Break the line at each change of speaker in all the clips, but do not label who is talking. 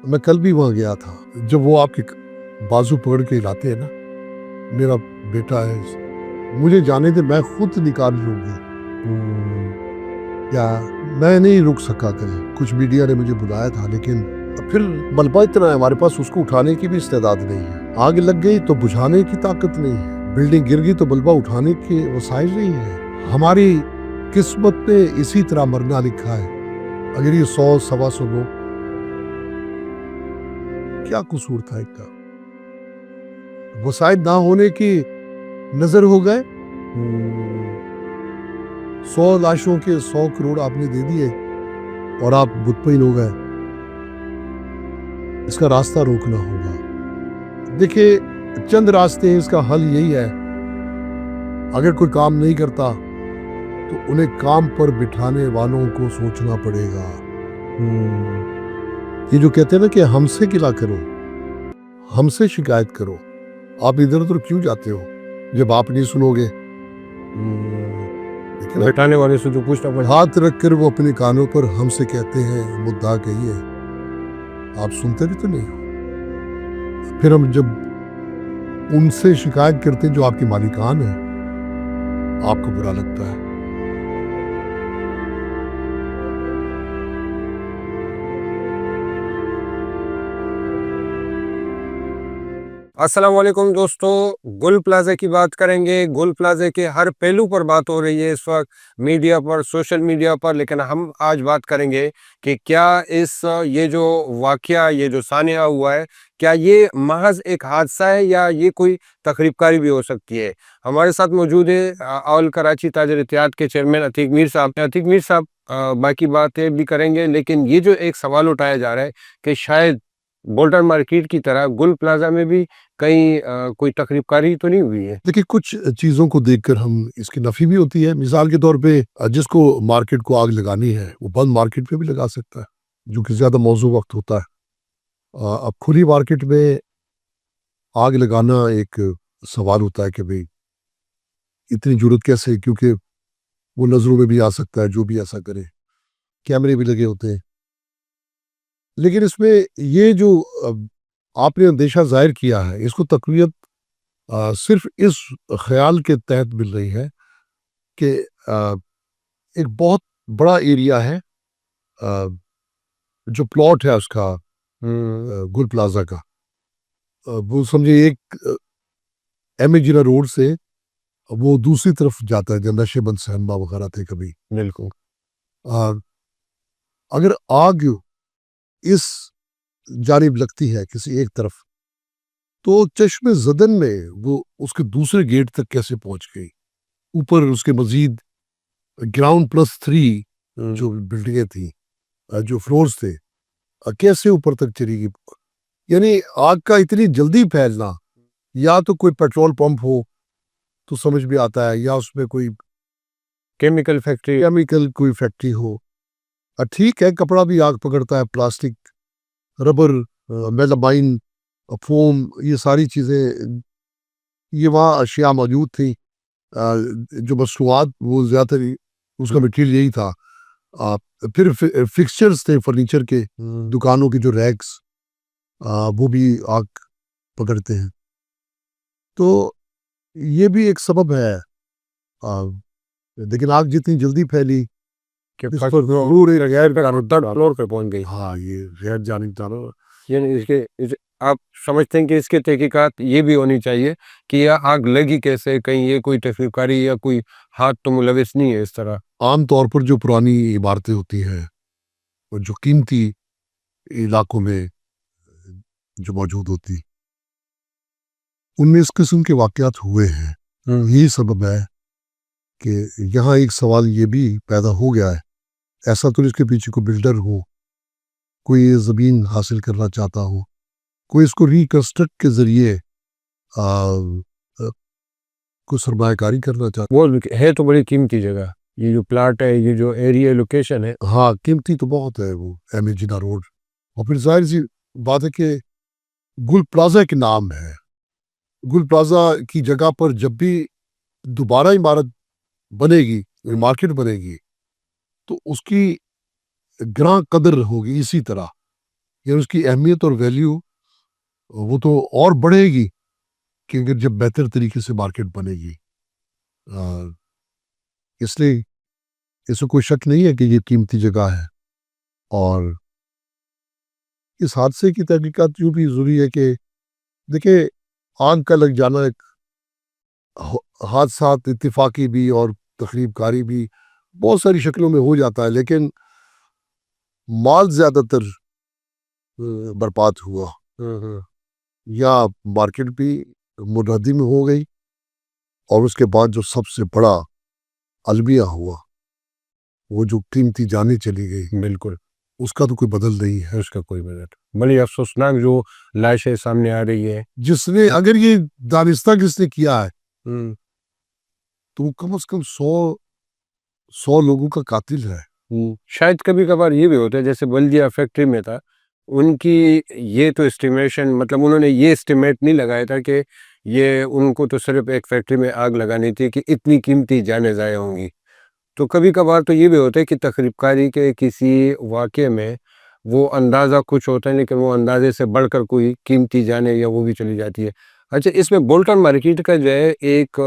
میں کل بھی وہاں گیا تھا. جب وہ آپ کے بازو پکڑ کے لاتے ہیں نا, میرا بیٹا ہے, مجھے جانے دے, میں خود نکال لوں گی. یا میں نہیں رک سکا کل, کچھ میڈیا نے مجھے بلایا تھا, لیکن پھر ملبہ اتنا ہے ہمارے پاس, اس کو اٹھانے کی بھی استعداد نہیں ہے. آگ لگ گئی تو بجھانے کی طاقت نہیں ہے, بلڈنگ گر گئی تو ملبہ اٹھانے کے وسائل نہیں ہے. ہماری قسمت میں اسی طرح مرنا لکھا ہے. اگر یہ 100-125 لوگ, کیا قصور تھا ایک کا, وسائل نہ ہونے کی نظر ہو گئے. 100 لاشوں کے 100 کروڑ آپ نے دے دیے اور آپ مطمئن ہو گئے. اس کا راستہ روکنا ہوگا. دیکھیں, چند راستے ہیں, اس کا حل یہی ہے. اگر کوئی کام نہیں کرتا تو انہیں کام پر بٹھانے والوں کو سوچنا پڑے گا. یہ جو کہتے ہیں نا کہ ہم سے گلا کرو, ہم سے شکایت کرو, آپ ادھر ادھر کیوں جاتے ہو جب آپ نہیں سنو گے؟
بٹھانے والے سے جو پوچھنا پڑے,
ہاتھ رکھ کر وہ اپنے کانوں پر ہم سے کہتے ہیں مدعا کہیے, آپ سنتے بھی تو نہیں ہو. پھر ہم جب ان سے شکایت کرتے ہیں جو آپ کے مالکان ہیں, آپ کو برا لگتا ہے.
السلام علیکم دوستو. گل پلازا کی بات کریں گے. گل پلازا کے ہر پہلو پر بات ہو رہی ہے اس وقت میڈیا پر, سوشل میڈیا پر, لیکن ہم آج بات کریں گے کہ کیا یہ جو واقعہ, یہ جو سانحہ ہوا ہے, کیا یہ محض ایک حادثہ ہے یا یہ کوئی تخریب کاری بھی ہو سکتی ہے. ہمارے ساتھ موجود ہے آل کراچی تاجر اتحاد کے چیئرمین عتیق میر صاحب. عتیق میر صاحب باقی باتیں بھی کریں گے, لیکن یہ جو ایک سوال اٹھایا جا رہا ہے کہ شاید بولٹن مارکیٹ کی طرح گل پلازا میں بھی کہیں کوئی تخریب کاری تو نہیں ہوئی ہے.
دیکھیں, کچھ چیزوں کو دیکھ کر ہم اس کی نفی بھی ہوتی ہے. مثال کے طور پہ جس کو مارکیٹ کو آگ لگانی ہے وہ بند مارکیٹ پہ بھی لگا سکتا ہے, جو کہ زیادہ موزوں وقت ہوتا ہے. اب کھلی مارکیٹ میں آگ لگانا ایک سوال ہوتا ہے کہ بھئی اتنی جرت کیسے, کیونکہ وہ نظروں میں بھی آ سکتا ہے جو بھی ایسا کرے, کیمرے بھی لگے ہوتے ہیں. لیکن اس میں یہ جو آپ نے اندیشہ ظاہر کیا ہے, اس کو تقویت صرف اس خیال کے تحت مل رہی ہے کہ ایک بہت بڑا ایریا ہے, جو پلاٹ ہے اس کا گل پلازا کا, وہ سمجھے ایک ایم اے جناح روڈ سے وہ دوسری طرف جاتا ہے جہاں نشے بند سینما وغیرہ تھے کبھی.
بالکل.
اگر آگ اس جانب لگتی ہے کسی ایک طرف, تو چشم زدن میں وہ اس کے دوسرے گیٹ تک کیسے پہنچ گئی, اوپر اس کے مزید گراؤنڈ +3 جو بلڈنگیں تھیں, جو فلورز تھے, کیسے اوپر تک چلی گئی. یعنی آگ کا اتنی جلدی پھیلنا, یا تو کوئی پیٹرول پمپ ہو تو سمجھ بھی آتا ہے, یا اس میں کوئی
کیمیکل
کوئی فیکٹری ہو. ٹھیک ہے, کپڑا بھی آگ پکڑتا ہے, پلاسٹک, ربر, میلامائن, فوم, یہ ساری چیزیں, یہ وہاں اشیاء موجود تھیں. جو مصنوعات وہ زیادہ تر اس کا مٹیریل یہی تھا. پھر فکسچرز تھے فرنیچر کے, دکانوں کے جو ریکس, وہ بھی آگ پکڑتے ہیں. تو یہ بھی ایک سبب ہے. لیکن آگ جتنی جلدی پھیلی
فلور پہ پہنچ گئی.
ہاں, یہ غیر جانبداروں,
یعنی آپ سمجھتے ہیں کہ اس کے تحقیقات یہ بھی ہونی چاہیے کہ یہ آگ لگی کیسے, کہیں یہ کوئی تخریب کاری یا کوئی ہاتھ تو ملوث نہیں ہے اس طرح.
عام طور پر جو پرانی عمارتیں ہوتی ہیں, جو قیمتی علاقوں میں جو موجود ہوتی, ان میں اس قسم کے واقعات ہوئے ہیں. یہی سبب ہے کہ یہاں ایک سوال یہ بھی پیدا ہو گیا ہے, ایسا تو اس کے پیچھے کوئی بلڈر ہو, کوئی زمین حاصل کرنا چاہتا ہو, کوئی اس کو ریکنسٹرکٹ کے ذریعے کوئی سرمایہ کاری کرنا چاہتا
وہ ہے. تو بڑی قیمتی جگہ یہ جو پلاٹ ہے, یہ جو ایریا لوکیشن ہے,
ہاں قیمتی تو بہت ہے وہ ایم اے جناح روڈ. اور پھر ظاہر سی بات ہے کہ گل پلازا کے نام ہے, گل پلازا کی جگہ پر جب بھی دوبارہ عمارت بنے گی, مارکیٹ بنے گی, تو اس کی گراں قدر ہوگی اسی طرح. یعنی اس کی اہمیت اور ویلیو وہ تو اور بڑھے گی کہ اگر جب بہتر طریقے سے مارکیٹ بنے گی. اس لیے اس میں کوئی شک نہیں ہے کہ یہ قیمتی جگہ ہے. اور اس حادثے کی تحقیقات یوں بھی ضروری ہے کہ دیکھیں آگ کا لگ جانا ایک حادثات اتفاقی بھی اور تخریب کاری بھی بہت ساری شکلوں میں ہو جاتا ہے، لیکن مال زیادہ تر برباد ہوا یا مارکیٹ بھی منہدم ہو گئی، اور اس کے بعد جو سب سے بڑا المیہ ہوا وہ جو قیمتی جانیں چلی گئی،
بالکل
اس کا تو کوئی بدل نہیں ہے.
اس کا کوئی مدد. بڑی افسوسناک جو لاشیں سامنے آ رہی ہے.
جس نے اگر یہ دانستہ کس نے کیا ہے تو وہ کم از کم 100 لوگوں کا قاتل ہے.
شاید کبھی کبھار یہ بھی ہوتا ہے، جیسے بلدیہ فیکٹری میں تھا، ان کی یہ تو اسٹیمیشن، مطلب انہوں نے یہ اسٹیمیٹ نہیں لگایا تھا کہ یہ ان کو تو صرف ایک فیکٹری میں آگ لگانی تھی کہ اتنی قیمتی جانیں ضائع ہوں گی. تو کبھی کبھار تو یہ بھی ہوتا ہے کہ تخریب کاری کے کسی واقعے میں وہ اندازہ کچھ ہوتا ہے، لیکن وہ اندازے سے بڑھ کر کوئی قیمتی جانیں یا وہ بھی چلی جاتی ہے. اچھا، اس میں بولٹن مارکیٹ کا جو ہے ایک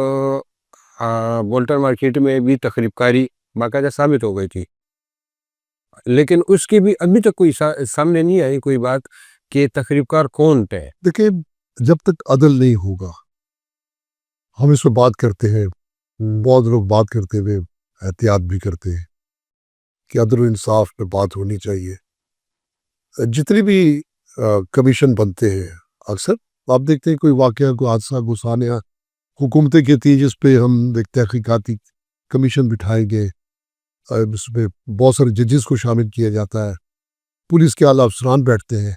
بولٹن مارکیٹ میں بھی تخریب کاری باقاعدہ ثابت ہو گئی تھی، لیکن اس کی بھی ابھی تک کوئی سامنے نہیں آئی کوئی بات کہ تخریب کار کون تھے.
دیکھیں جب تک عدل نہیں ہوگا، ہم اس پہ بات کرتے ہیں، بہت لوگ بات کرتے ہوئے احتیاط بھی کرتے ہیں کہ عدل و انصاف پہ بات ہونی چاہیے. جتنے بھی کمیشن بنتے ہیں اکثر آپ دیکھتے ہیں کوئی واقعہ، کوئی حادثہ، کوئی سانحہ حکومتیں کہتی ہیں جس پہ ہم تحقیقاتی کمیشن بٹھائیں گے، اس میں بہت سارے ججز کو شامل کیا جاتا ہے، پولیس کے اعلیٰ افسران بیٹھتے ہیں،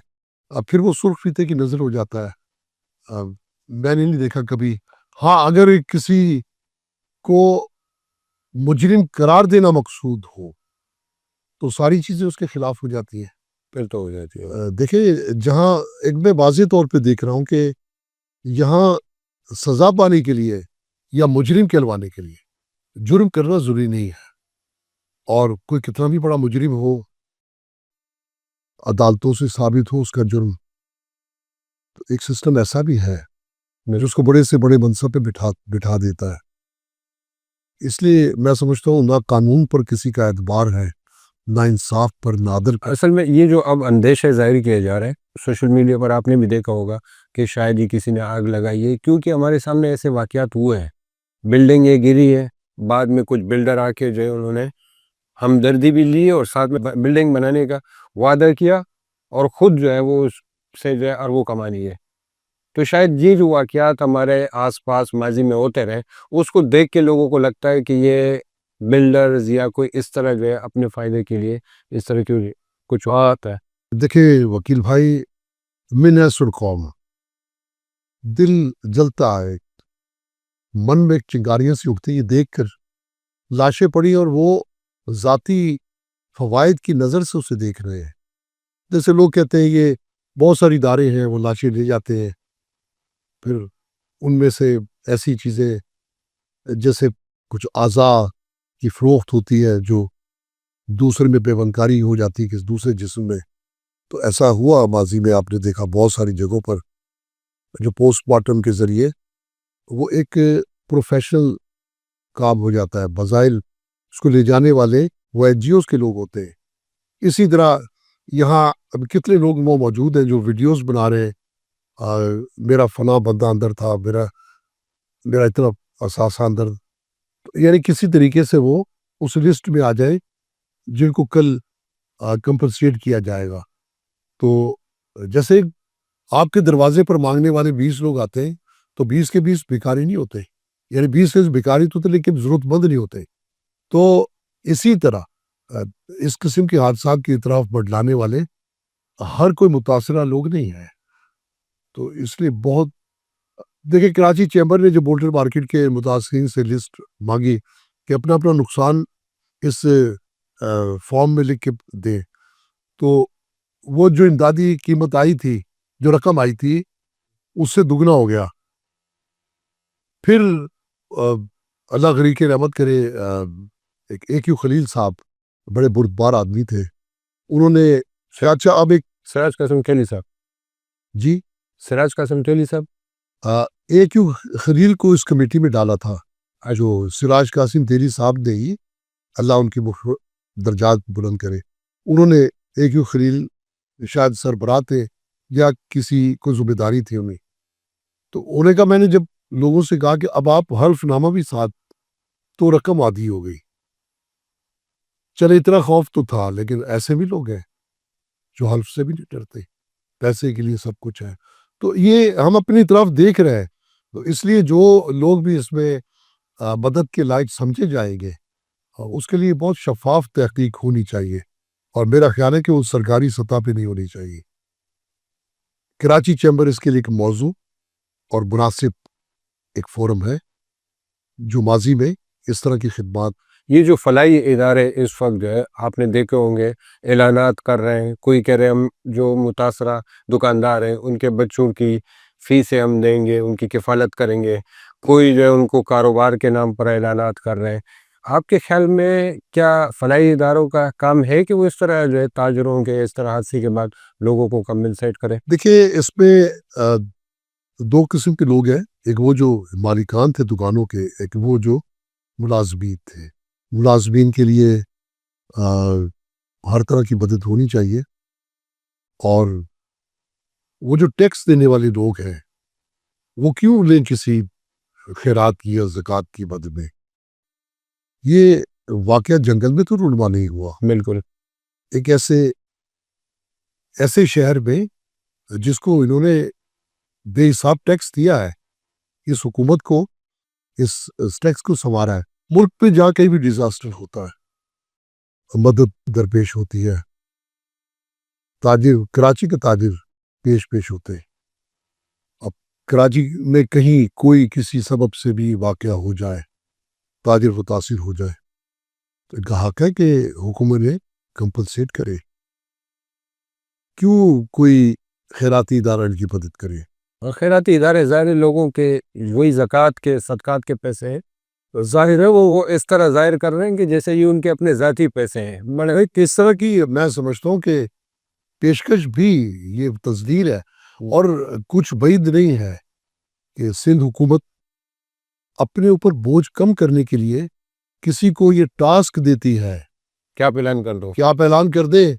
اب پھر وہ سرخ فیتے کی نظر ہو جاتا ہے. میں نے نہیں دیکھا کبھی. ہاں، اگر کسی کو مجرم قرار دینا مقصود ہو تو ساری چیزیں اس کے خلاف ہو جاتی ہیں.
پھر تو ہو جاتی ہے.
دیکھیں جہاں ایک میں واضح طور پہ دیکھ رہا ہوں کہ یہاں سزا پانے کے لیے یا مجرم کہلوانے کے لیے جرم کرنا ضروری نہیں ہے، اور کوئی کتنا بھی بڑا مجرم ہو عدالتوں سے ثابت ہو اس کا جرم، تو ایک سسٹم ایسا بھی ہے جو اس کو بڑے سے بڑے منصب پہ بٹھا دیتا ہے. اس لیے میں سمجھتا ہوں نہ قانون پر کسی کا اعتبار ہے، نہ انصاف پر، نہ عدل پر.
اصل میں یہ جو اب اندیشے ظاہر کیے جا رہے ہیں سوشل میڈیا پر، آپ نے بھی دیکھا ہوگا کہ شاید ہی کسی نے آگ لگائی ہے، کیونکہ ہمارے سامنے ایسے واقعات ہوئے ہیں. بلڈنگیں گری ہے، بعد میں کچھ بلڈر آ کے جو ہے انہوں نے ہمدردی بھی لی اور ساتھ میں بلڈنگ بنانے کا وعدہ کیا، اور خود جو ہے وہ اس سے جو ہے اربوں کما لی ہے. تو شاید یہ جو واقعات ہمارے آس پاس ماضی میں ہوتے رہے، اس کو دیکھ کے لوگوں کو لگتا ہے کہ یہ بلڈرز یا کوئی اس طرح جو ہے اپنے فائدے کے لیے اس طرح کی کچھ بات ہے.
دیکھیں وکیل بھائی، من ہے قوم، دل جلتا ہے، من میں چنگاریاں سی اٹھتی، یہ دیکھ کر لاشیں پڑی اور وہ ذاتی فوائد کی نظر سے اسے دیکھ رہے ہیں. جیسے لوگ کہتے ہیں یہ بہت ساری ادارے ہیں وہ لاشیں لے جاتے ہیں، پھر ان میں سے ایسی چیزیں جیسے کچھ اعضاء کی فروخت ہوتی ہے جو دوسرے میں پیوندکاری ہو جاتی ہے کسی دوسرے جسم میں. تو ایسا ہوا ماضی میں، آپ نے دیکھا بہت ساری جگہوں پر جو پوسٹ مارٹم کے ذریعے وہ ایک پروفیشنل کام ہو جاتا ہے، بظاہر اس کو لے جانے والے وہ این جی اوز کے لوگ ہوتے ہیں. اسی طرح یہاں اب کتنے لوگ وہ موجود ہیں جو ویڈیوز بنا رہے ہیں، میرا فلاں بندہ اندر تھا، میرا اتنا اثاثہ اندر، یعنی کسی طریقے سے وہ اس لسٹ میں آ جائے جن کو کل کمپنسیٹ کیا جائے گا. تو جیسے آپ کے دروازے پر مانگنے والے 20 لوگ آتے ہیں تو 20 کے 20 بھکاری نہیں ہوتے، یعنی 20 سے بھکاری تو ہوتے لیکن ضرورت مند نہیں ہوتے. تو اسی طرح اس قسم کے حادثات کی اطراف بڑھلانے والے ہر کوئی متاثرہ لوگ نہیں ہیں. تو اس لیے بہت دیکھیں کراچی چیمبر نے جو بولٹن مارکیٹ کے متاثرین سے لسٹ مانگی کہ اپنا اپنا نقصان اس فارم میں لکھ کے دیں، تو وہ جو امدادی قیمت آئی تھی، جو رقم آئی تھی، اس سے دگنا ہو گیا. پھر اللہ غریق رحمت کرے، ایک یو خلیل صاحب بڑے بردبار آدمی تھے، انہوں نے اچھا اب ایک
سراج قاسم ٹیلی صاحب
جی
سراج قاسم ٹیلی صاحب
اے کیو خلیل کو اس کمیٹی میں ڈالا تھا جو سراج قاسم تیری صاحب نے ہی اللہ ان کی درجات بلند کرے. انہوں نے اے کیو خلیل شاید سربراہ تھے یا کسی کو ذمہ داری تھی انہیں, تو انہوں نے کہا, میں نے جب لوگوں سے کہا کہ اب آپ حلف نامہ بھی ساتھ, تو رقم آدھی ہو گئی. چلے اتنا خوف تو تھا, لیکن ایسے بھی لوگ ہیں جو حلف سے بھی نہیں ڈرتے, پیسے کے لیے سب کچھ ہے. تو یہ ہم اپنی طرف دیکھ رہے ہیں, تو اس لیے جو لوگ بھی اس میں مدد کے لائق سمجھے جائیں گے, اس کے لیے بہت شفاف تحقیق ہونی چاہیے, اور میرا خیال ہے کہ وہ سرکاری سطح پہ نہیں ہونی چاہیے. کراچی چیمبر اس کے لیے ایک موضوع اور مناسب ایک فورم ہے جو ماضی میں اس طرح کی خدمات.
یہ جو فلاحی ادارے اس وقت جو ہے آپ نے دیکھے ہوں گے اعلانات کر رہے ہیں, کوئی کہہ رہے ہم جو متاثرہ دکاندار ہیں ان کے بچوں کی فیسیں ہم دیں گے, ان کی کفالت کریں گے, کوئی جو ہے ان کو کاروبار کے نام پر اعلانات کر رہے ہیں. آپ کے خیال میں کیا فلاحی اداروں کا کام ہے کہ وہ اس طرح جو ہے تاجروں کے اس طرح حادثے کے بعد لوگوں کو کمپنسیٹ کرے؟
دیکھیے اس میں دو قسم کے لوگ ہیں, ایک وہ جو مالکان تھے دکانوں کے, ایک وہ جو ملازمین تھے. ملازمین کے لیے ہر طرح کی مدد ہونی چاہیے, اور وہ جو ٹیکس دینے والے لوگ ہیں وہ کیوں لیں کسی خیرات کی یا زکوٰۃ کی مدد میں. یہ واقعہ جنگل میں تو رونما نہیں ہوا.
بالکل.
ایک ایسے شہر میں جس کو انہوں نے بے حساب ٹیکس دیا ہے, اس حکومت کو اس ٹیکس کو سنوارا ہے. ملک پہ جا کے بھی ڈیزاسٹر ہوتا ہے, مدد درپیش ہوتی ہے, تاجر کراچی کے تاجر پیش ہوتے ہیں. اب کراچی میں کہیں کوئی کسی سبب سے بھی واقعہ ہو جائے, تاجر متاثر ہو جائے, تو ان کا حق ہے کہ حکومت نے کمپنسیٹ کرے. کیوں کوئی خیراتی ادارہ ان کی مدد کرے؟
اور خیراتی ادارے ظاہر لوگوں کے وہی زکوٰۃ کے صدقات کے پیسے ہیں, ظاہر ہے وہ اس طرح ظاہر کر رہے ہیں کہ جیسے یہ ان کے اپنے ذاتی پیسے ہیں.
کس طرح کی میں سمجھتا ہوں کہ پیشکش بھی یہ تزدیر ہے, اور کچھ بعید نہیں ہے کہ سندھ حکومت اپنے اوپر بوجھ کم کرنے کے لیے کسی کو یہ ٹاسک دیتی ہے
کہ آپ اعلان کر دو,
کہ آپ اعلان کر دیں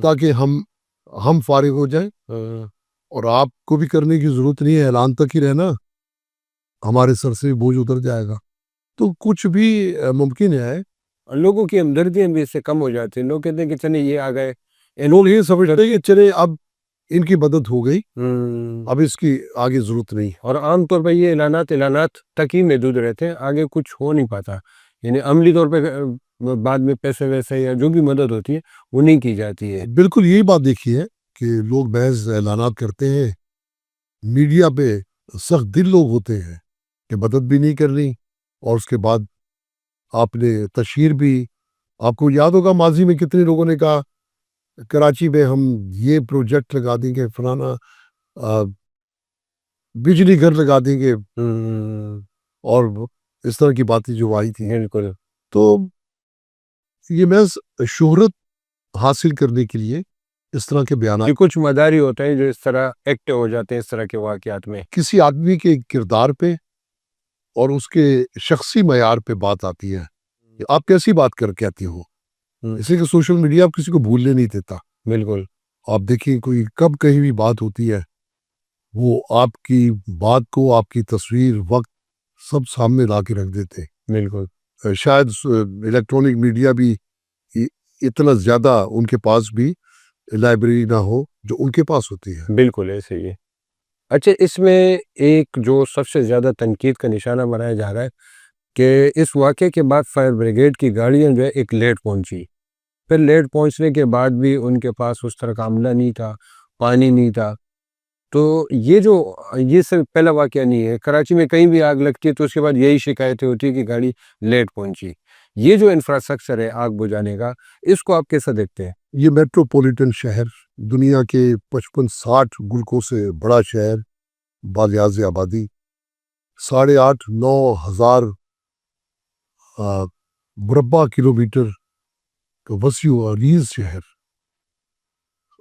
تاکہ ہم فارغ ہو جائیں, اور آپ کو بھی کرنے کی ضرورت نہیں ہے, اعلان تک ہی رہنا, ہمارے سر سے بوجھ اتر جائے گا. تو کچھ بھی ممکن ہے.
لوگوں کی ہمدردیاں بھی اس سے کم ہو جاتی ہیں. لوگ کہتے ہیں کہ چلے یہ آ گئے,
لوگ یہ سمجھتے ہیں کہ چلے اب ان کی مدد ہو گئی, اب اس کی آگے ضرورت نہیں.
اور عام طور پہ یہ اعلانات تک ہی محدود رہتے ہیں, آگے کچھ ہو نہیں پاتا. یعنی عملی طور پہ بعد میں پیسے ویسے یا جو بھی مدد ہوتی ہے وہ نہیں کی جاتی ہے.
بالکل یہی بات دیکھی ہے کہ لوگ محض اعلانات کرتے ہیں, میڈیا پہ سخت دل لوگ ہوتے ہیں کہ مدد بھی نہیں کرنی, اور اس کے بعد آپ نے تشہیر بھی, آپ کو یاد ہوگا ماضی میں کتنے لوگوں نے کہا کراچی میں ہم یہ پروجیکٹ لگا دیں گے, فلانا بجلی گھر لگا دیں گے, اور اس طرح کی باتیں جو آئی تھیں.
بالکل.
تو یہ محض شہرت حاصل کرنے کے لیے اس طرح کے بیانات,
یہ کچھ مداری ہوتے ہیں جو اس طرح ایکٹیو ہو جاتے ہیں اس طرح کے واقعات میں.
کسی آدمی کے کردار پہ اور اس کے شخصی معیار پہ بات آتی ہے کہ آپ کیسی بات کہتی ہو. اس لیے کہ سوشل میڈیا آپ کسی کو بھولنے نہیں دیتا.
بالکل.
آپ دیکھیں کوئی کب کہیں بھی بات ہوتی ہے, وہ آپ کی بات کو, آپ کی تصویر, وقت سب سامنے لا کے رکھ دیتے.
بالکل.
شاید الیکٹرانک میڈیا بھی اتنا زیادہ ان کے پاس بھی لائبریری نہ ہو جو ان کے پاس ہوتی ہے.
بالکل ایسے ہی ہے. اچھا, اس میں ایک جو سب سے زیادہ تنقید کا نشانہ بنایا جا رہا ہے کہ اس واقعے کے بعد فائر بریگیڈ کی گاڑیاں جو ہے ایک لیٹ پہنچی. پھر لیٹ پہنچنے کے بعد بھی ان کے پاس اس طرح کا عملہ نہیں تھا, پانی نہیں تھا. تو یہ صرف پہلا واقعہ نہیں ہے. کراچی میں کہیں بھی آگ لگتی ہے تو اس کے بعد یہی شکایتیں ہوتی ہیں کہ گاڑی لیٹ پہنچی. یہ جو انفراسٹرکچر ہے آگ بجھانے کا, اس کو آپ کیسا دیکھتے ہیں؟
یہ میٹروپولیٹن شہر, دنیا کے 55-60 ملکوں سے بڑا شہر, بالیاز آبادی, 8,500-9 ہزار مربع کلومیٹر کا وسیع و عریض شہر,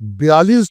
42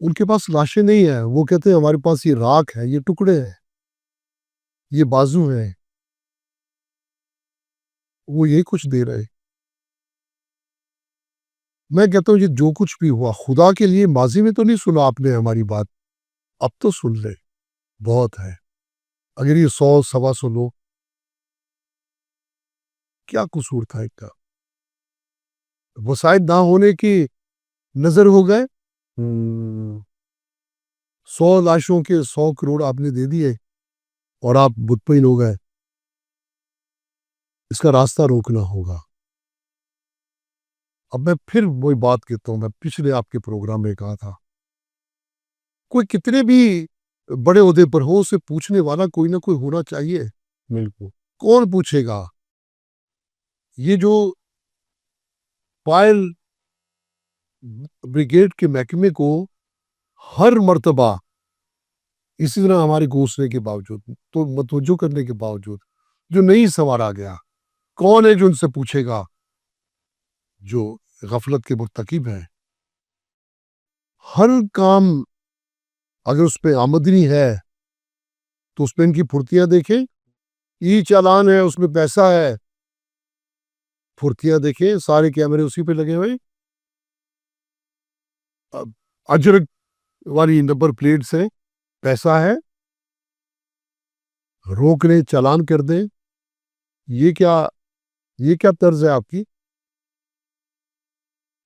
ان کے پاس لاشیں نہیں ہیں، وہ کہتے ہیں ہمارے پاس یہ راکھ ہے، یہ ٹکڑے ہیں، یہ بازو ہیں، وہ یہی کچھ دے رہے. میں کہتا ہوں یہ جو کچھ بھی ہوا خدا کے لیے ماضی میں تو نہیں سنا آپ نے ہماری بات، اب تو سن لے، بہت ہے. اگر یہ 100 125 لوگ، کیا قصور تھا ان کا؟ وسائل نہ ہونے کی نظر ہو گئے. 100 لاشوں کے 100 کروڑ آپ نے دے دیے اور آپ مطمئن ہو گئے. اس کا راستہ روکنا ہوگا. اب میں پھر وہی بات کہتا ہوں، میں پچھلے آپ کے پروگرام میں کہا تھا، کوئی کتنے بھی بڑے عہدے پر ہو، اسے پوچھنے والا کوئی نہ کوئی ہونا چاہیے.
بالکل.
کون پوچھے گا؟ یہ جو پائل بریگیڈ کے محکمے کو ہر مرتبہ اسی طرح ہمارے گھوسنے کے باوجود، تو متوجہ کرنے کے باوجود جو نہیں سنوارا گیا، کون ہے جو ان سے پوچھے گا جو غفلت کے مرتکب ہیں؟ ہر کام اگر اس پہ آمدنی ہے تو اس پہ ان کی پھرتیاں دیکھیں. ای چالان ہے، اس میں پیسہ ہے، پھرتیاں دیکھیں، سارے کیمرے اسی پہ لگے ہوئے. اجرک والی نمبر پلیٹس ہیں، پیسہ ہے، روک لیں، چالان کر دیں. یہ کیا طرز ہے آپ کی؟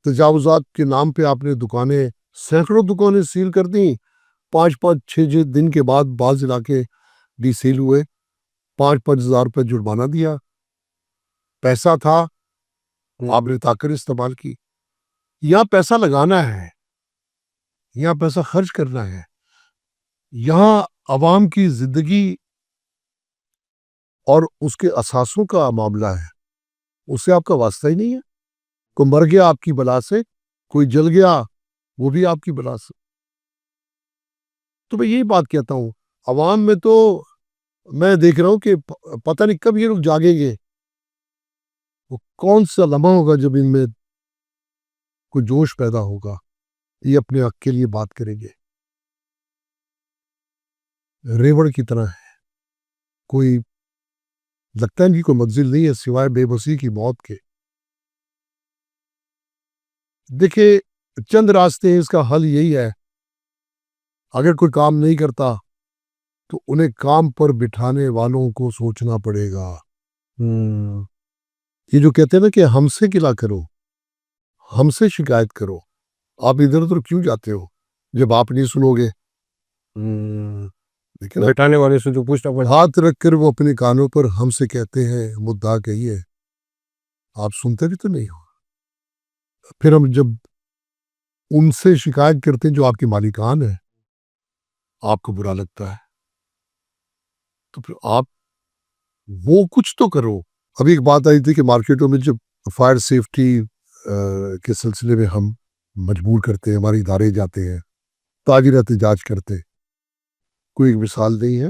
تجاوزات کے نام پہ آپ نے دکانیں، سینکڑوں دکانیں سیل کر دیں. 5-5 6 دن کے بعد بعض علاقے ڈی سیل ہوئے. 5-5 ہزار روپے جرمانہ دیا. پیسہ تھا، آپ نے طاقت استعمال کی. یہاں پیسہ لگانا ہے، یہاں پیسہ خرچ کرنا ہے، یہاں عوام کی زندگی اور اس کے اثاثوں کا معاملہ ہے. اس سے آپ کا واسطہ ہی نہیں ہے. کوئی مر گیا آپ کی بلا سے، کوئی جل گیا وہ بھی آپ کی بلا سے. تو میں یہی بات کہتا ہوں، عوام میں تو میں دیکھ رہا ہوں کہ پتہ نہیں کب یہ لوگ جاگیں گے. وہ کون سا لمحہ ہوگا جب ان میں کوئی جوش پیدا ہوگا، یہ اپنے حق کے لیے بات کریں گے. ریوڑ کی طرح ہے، کوئی لگتا ہے کہ کوئی منزل نہیں ہے سوائے بے بسی کی موت کے. دیکھیں، چند راستے ہیں، اس کا حل یہی ہے. اگر کوئی کام نہیں کرتا تو انہیں کام پر بٹھانے والوں کو سوچنا پڑے گا. یہ جو کہتے ہیں نا کہ ہم سے گلا کرو، ہم سے شکایت کرو، آپ ادھر ادھر کیوں جاتے ہو جب آپ نہیں سنو گے؟ لیکن
بٹھانے والے سے جو پوچھنا پڑتا.
ہاتھ رکھ کر وہ اپنے کانوں پر ہم سے کہتے ہیں مدعا کہیے، آپ سنتے بھی تو نہیں ہو. پھر ہم جب ان سے شکایت کرتے ہیں جو آپ کے مالکان ہیں، آپ کو برا لگتا ہے، تو پھر آپ وہ کچھ تو کرو. ابھی ایک بات آئی تھی کہ مارکیٹوں میں جب فائر سیفٹی کے سلسلے میں ہم مجبور کرتے ہیں، ہمارے ادارے جاتے ہیں، تاجر احتجاج کرتے، کوئی مثال نہیں ہے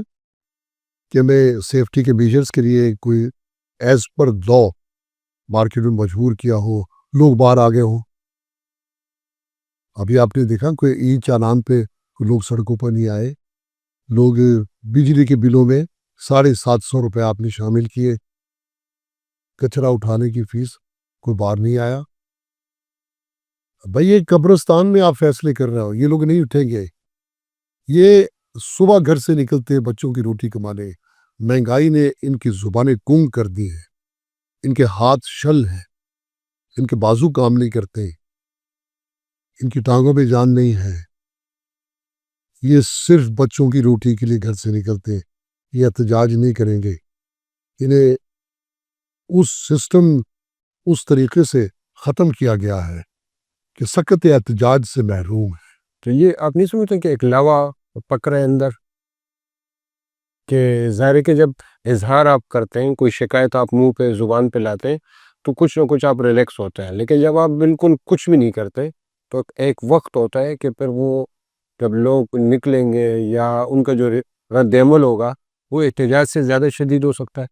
کہ ہمیں سیفٹی کے میجرز کے لیے کوئی ایز پر لا مارکیٹ میں مجبور کیا ہو، لوگ باہر آگے ہوں. ابھی آپ نے دیکھا کوئی ای چالان پہ لوگ سڑکوں پر نہیں آئے. لوگ بجلی کے بلوں میں 750 روپے آپ نے شامل کیے، کچرا اٹھانے کی فیس، کوئی باہر نہیں آیا. بھئی یہ قبرستان میں آپ فیصلے کر رہے ہو، یہ لوگ نہیں اٹھیں گے. یہ صبح گھر سے نکلتے ہیں بچوں کی روٹی کمانے. مہنگائی نے ان کی زبانیں گونگ کر دی ہیں، ان کے ہاتھ شل ہیں، ان کے بازو کام نہیں کرتے، ان کی ٹانگوں پہ جان نہیں ہے. یہ صرف بچوں کی روٹی کے لیے گھر سے نکلتے، یہ احتجاج نہیں کریں گے. انہیں اس سسٹم اس طریقے سے ختم کیا گیا ہے کہ سخت احتجاج سے محروم ہے.
تو یہ آپ نہیں سمجھتے کہ ایک لاوا پکڑ ہے اندر، کہ ظاہر ہے کہ جب اظہار آپ کرتے ہیں، کوئی شکایت آپ منہ پہ زبان پہ لاتے ہیں تو کچھ نہ کچھ آپ ریلیکس ہوتے ہیں. لیکن جب آپ بالکل کچھ بھی نہیں کرتے تو ایک وقت ہوتا ہے کہ پھر وہ جب لوگ نکلیں گے یا ان کا جو رد عمل ہوگا وہ احتجاج سے زیادہ شدید ہو سکتا ہے.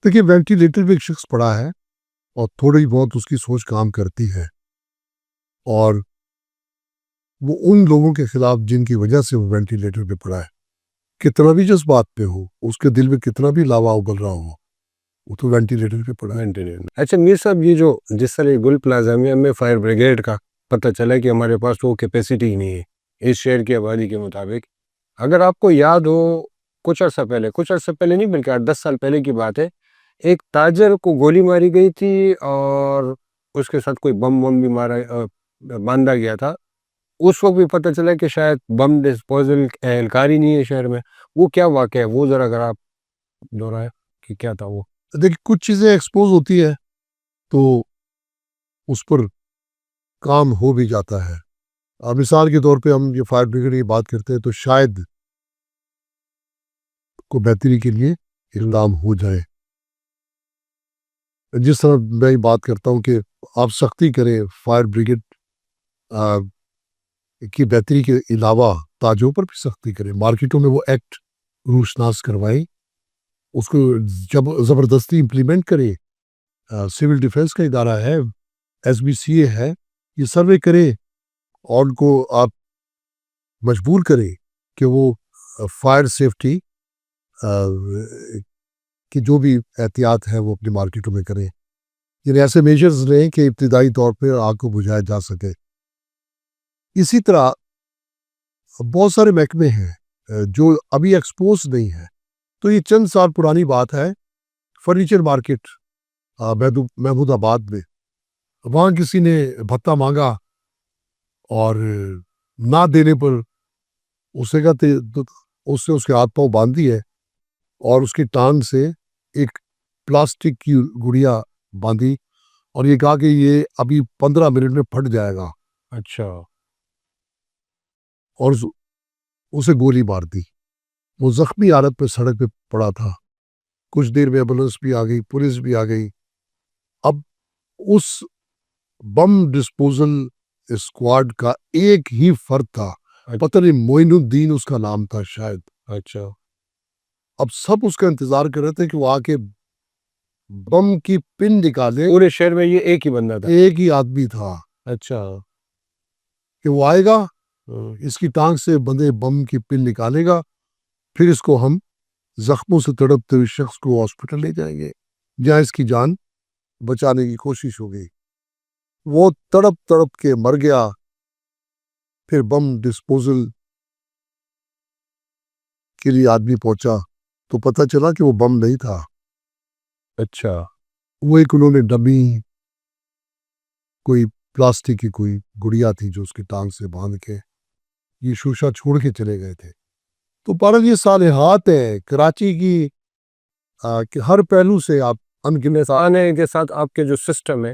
دیکھیے، وینٹیلیٹر پہ ایک شخص پڑا ہے اور تھوڑی بہت اس کی سوچ کام کرتی ہے، اور وہ ان لوگوں کے خلاف جن کی وجہ سے وہ وینٹیلیٹر پہ پڑا ہے. کتنا بھی جذبات پہ ہو, اس کے دل میں کتنا بھی لاوا ابل رہا ہو, وہ تو وینٹیلیٹر پہ پڑا ہے.
اچھا میر صاحب, یہ جو جس طرح گل پلازا میں ہمیں فائر بریگیڈ کا پتہ چلا کہ ہمارے پاس وہ کیپیسٹی ہی نہیں ہے اس شہر کی آبادی کے مطابق. اگر آپ کو یاد ہو, کچھ عرصہ پہلے نہیں بلکہ 8-10 سال پہلے کی بات ہے, ایک تاجر کو گولی ماری گئی تھی اور اس کے ساتھ کوئی بم بھی باندھا گیا تھا. اس وقت بھی پتہ چلا کہ شاید بم ڈسپوزل اہلکار ہی نہیں ہے شہر میں. وہ کیا واقعہ ہے, وہ ذرا اگر آپ دہرائیں کہ کیا تھا وہ.
دیکھیں, کچھ چیزیں ایکسپوز ہوتی ہے تو اس پر کام ہو بھی جاتا ہے. مثال کے طور پہ ہم یہ فائر بریگیڈ کی بات کرتے ہیں تو شاید کو بہتری کے لیے اقدام ہو جائے. جس طرح میں بات کرتا ہوں کہ آپ سختی کریں فائر بریگیڈ کی بہتری کے علاوہ تاجوں پر بھی سختی کریں, مارکیٹوں میں وہ ایکٹ روشناس کروائیں, اس کو جب زبردستی امپلیمنٹ کریں. سول ڈیفنس کا ادارہ ہے, SBCA ہے, یہ سروے کرے اور ان کو آپ مجبور کریں کہ وہ فائر سیفٹی کی جو بھی احتیاط ہے وہ اپنی مارکیٹوں میں کریں. یعنی ایسے میجرز لیں کہ ابتدائی طور پہ آگ کو بجھایا جا سکے. اسی طرح بہت سارے محکمے ہیں جو ابھی ایکسپوز نہیں ہیں. تو یہ چند سال پرانی بات ہے, فرنیچر مارکیٹ محمود آباد میں, وہاں کسی نے بھتہ مانگا اور نہ دینے پر اسے کہتے اس نے اس کے ہاتھ پاؤں باندھ دیے اور اس کی ٹانگ سے ایک پلاسٹک کی گڑیا باندھی اور یہ کہا کہ یہ ابھی 15 منٹ میں پھٹ جائے گا.
اچھا.
اور اسے گولی مار دی. وہ زخمی حالت پہ سڑک پہ پڑا تھا. کچھ دیر میں ایمبولینس بھی آ گئی, پولیس بھی آ گئی. اب اس بم ڈسپوزل اسکواڈ کا ایک ہی فرد تھا, پتہ نہیں معین الدین اس کا نام تھا شاید.
اچھا.
اب سب اس کا انتظار کر رہے تھے کہ وہ آ کے بم کی پن نکالے.
پورے شہر میں یہ ایک ہی بندہ تھا,
ایک ہی آدمی تھا.
اچھا.
کہ وہ آئے گا, اس کی ٹانگ سے بندے بم کی پن نکالے گا, پھر اس کو ہم زخموں سے تڑپتے ہوئے شخص کو ہاسپٹل لے جائیں گے جہاں اس کی جان بچانے کی کوشش ہوگی. وہ تڑپ کے مر گیا. پھر بم ڈسپوزل کے لیے آدمی پہنچا تو پتہ چلا کہ وہ بم نہیں تھا.
اچھا.
وہ ایک انہوں نے ڈمی کوئی پلاسٹک کی کوئی گڑیا تھی جو اس کی ٹانگ سے باندھ کے یہ شوشہ چھوڑ کے چلے گئے تھے. تو پارا یہ صالحات ہے کراچی کی کہ ہر پہلو سے آپ
انگنت آنے کے ساتھ آپ کے جو سسٹم ہے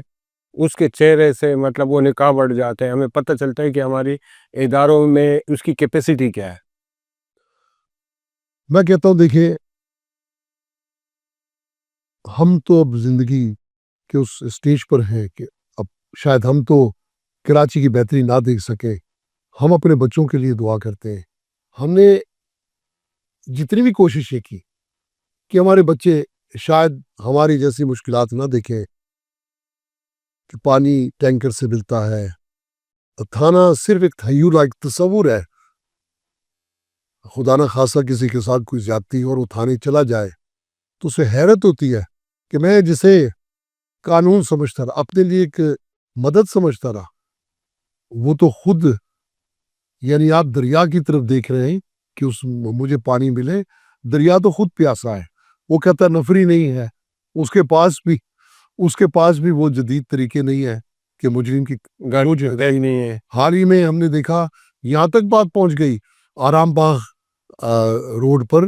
اس کے چہرے سے مطلب وہ نقاب بڑھ جاتے ہیں, ہمیں پتہ چلتا ہے کہ ہماری اداروں میں اس کی کیپیسٹی کیا ہے.
میں کہتا ہوں دیکھیں, ہم تو اب زندگی کے اس اسٹیج پر ہیں کہ اب شاید ہم تو کراچی کی بہتری نہ دیکھ سکیں. ہم اپنے بچوں کے لیے دعا کرتے ہیں. ہم نے جتنی بھی کوششیں کی کہ ہمارے بچے شاید ہماری جیسی مشکلات نہ دیکھیں کہ پانی ٹینکر سے ملتا ہے, تھانہ صرف ایک تھیور ایک تصور ہے. خدا نہ خاصا کسی کے ساتھ کوئی زیادتی اور وہ تھانے چلا جائے تو اسے حیرت ہوتی ہے کہ میں جسے قانون سمجھتا رہا, اپنے لیے ایک مدد سمجھتا رہا, وہ تو خود یعنی آپ دریا کی طرف دیکھ رہے ہیں کہ مجھے پانی ملے, دریا تو خود پیاسا ہے. وہ کہتا نفری نہیں ہے, اس کے پاس بھی وہ جدید طریقے نہیں ہے کہ مجرم کی
گاڑی نہیں ہے.
حال ہی میں ہم نے دیکھا یہاں تک بات پہنچ گئی, آرام باغ روڈ پر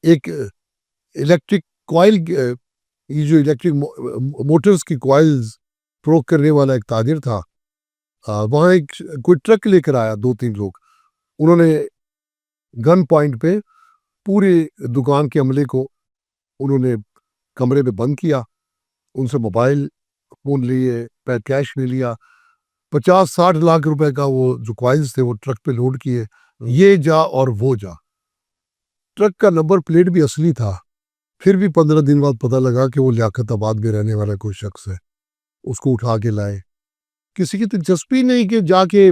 ایک الیکٹرک کوائل, یہ جو الیکٹرک موٹرز کی کوائلز فروخت کرنے والا ایک تاجر تھا, وہاں ایک کوئی ٹرک لے کر آیا 2-3 لوگ, انہوں نے گن پوائنٹ پہ پورے دکان کے عملے کو انہوں نے کمرے میں بند کیا, ان سے موبائل فون لیے, کیش لے لیا, 50-60 لاکھ روپے کا وہ جو کوائلز تھے وہ ٹرک پہ لوڈ کیے. یہ جا اور وہ جا. ٹرک کا نمبر پلیٹ بھی اصلی تھا. پھر بھی 15 دن بعد پتہ لگا کہ وہ لیاقت آباد میں رہنے والا کوئی شخص ہے. اس کو اٹھا کے لائے. کسی کی دلچسپی نہیں کہ جا کے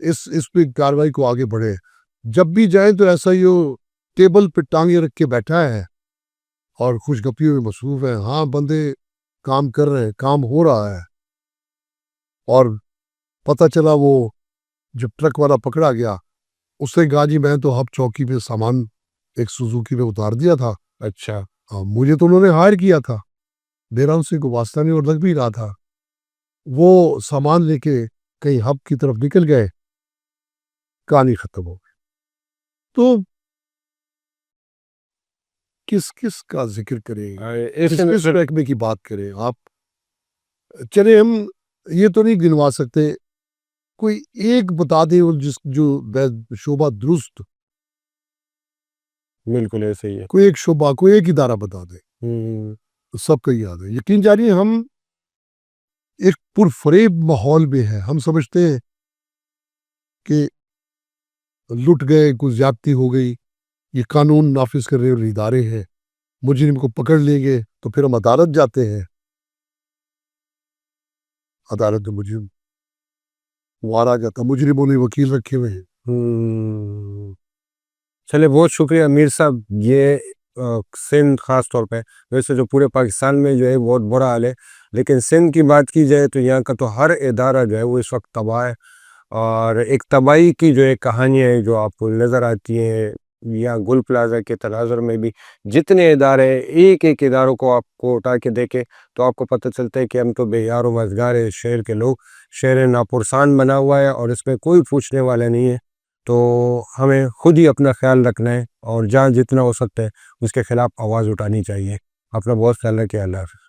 اس پہ کاروائی کو آگے بڑھے. جب بھی جائیں تو ایسا ہی ہو ٹیبل پہ ٹانگیں رکھ کے بیٹھا ہے اور خوش گپیوں میں مصروف ہے. ہاں بندے کام کر رہے ہیں, کام ہو رہا ہے, اور پتہ چلا وہ جب ٹرک والا پکڑا گیا اس نے کہا جی میں تو ہب چوکی پہ سامان ایک سوزوکی پہ اتار دیا تھا.
اچھا,
مجھے تو انہوں نے ہائر کیا تھا, میرا ان سے کوئی واسطہ نہیں اور لگ بھی رہا تھا. وہ سامان لے کے کہیں ہب کی طرف نکل گئے, کہانی ختم ہو گئی. تو کس کا ذکر کریں, کس محکمے کی بات کریں آپ. چلے ہم یہ تو نہیں گنوا سکتے, کوئی ایک بتا دے جو شعبہ درست,
بالکل ایسے ہی ہے,
کوئی ایک شعبہ, کوئی ایک ادارہ بتا دے, سب کا یاد ہے. یقین جانیے ہم ایک پرفریب ماحول میں ہیں. ہم سمجھتے ہیں کہ لٹ گئے, کوئی زیادتی ہو گئی, یہ قانون نافذ کر رہے ادارے ہیں, مجرم کو پکڑ لیں گے تو پھر ہم عدالت جاتے ہیں, عدالت میں مجرم مارا جاتا, مجرموں نے وکیل رکھے ہوئے ہیں.
چلے بہت شکریہ امیر صاحب. یہ سندھ خاص طور پہ, ویسے جو پورے پاکستان میں جو ہے بہت برا حال ہے, لیکن سندھ کی بات کی جائے تو یہاں کا تو ہر ادارہ جو ہے وہ اس وقت تباہ ہے, اور ایک تباہی کی جو ہے کہانیاں ہیں جو آپ کو نظر آتی ہیں. یا گل پلازا کے تناظر میں بھی جتنے ادارے ہیں, ایک ایک اداروں کو آپ کو اٹھا کے دیکھیں تو آپ کو پتہ چلتا ہے کہ ہم تو بے یار و مددگار ہے شہر کے لوگ. شہر ناپرسان بنا ہوا ہے اور اس میں کوئی پوچھنے والا نہیں ہے. تو ہمیں خود ہی اپنا خیال رکھنا ہے اور جہاں جتنا ہو سکتا ہے اس کے خلاف آواز اٹھانی چاہیے. اپنا بہت خیال رکھیں. اللہ حافظ.